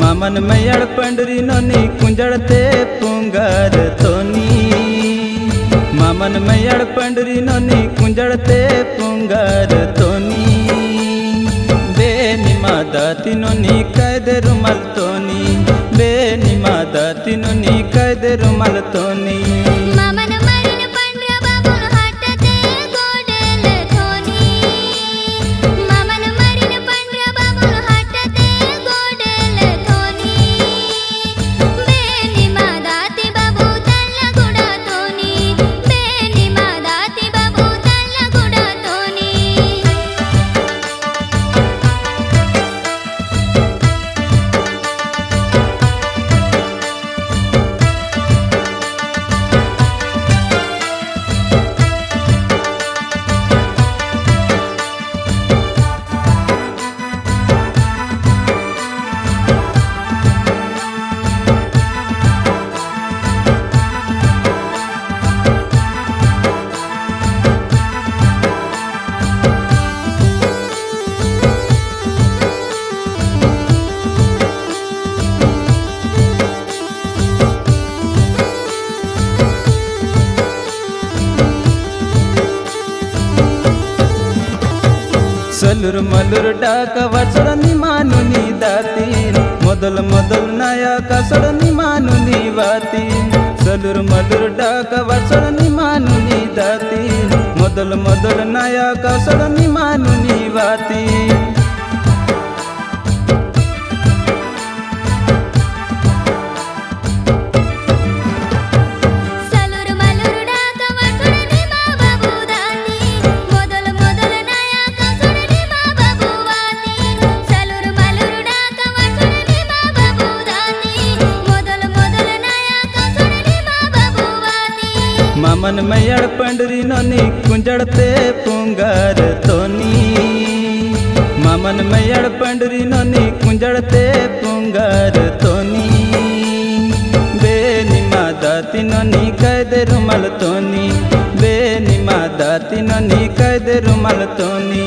मामन मैयड़ पंडरी नोनी कुंजड़ते पुंगार तोनी। मामन मैयड़ पंडरी नोनी कुंजड़ते पुंगार तोनी। बेनी मादाती नोनी कैद रुमल तोनी। बेनी मादाती नोनी कैद रुमल तोनी। सलुर मलुर डाका वचड़नी मानुनी दाती। मोदल मोदल नया कसड़नी मानुनी वाती। सलुर मलुर डाका वचड़नी मानुनी दाती। मोदल मोदल नया कसड़नी मानुनी वाती। मामन मैयड़ पंडरी नोनी कुंजड़ते पुंगार तोनी। मामन मैयड़ पंडरी नोनी कुंजड़ते पुंगार तोनी। बेनी मादाती नोनी कैद रुमल तोनी। बेनी मादाती नोनी कैद रुमल तोनी।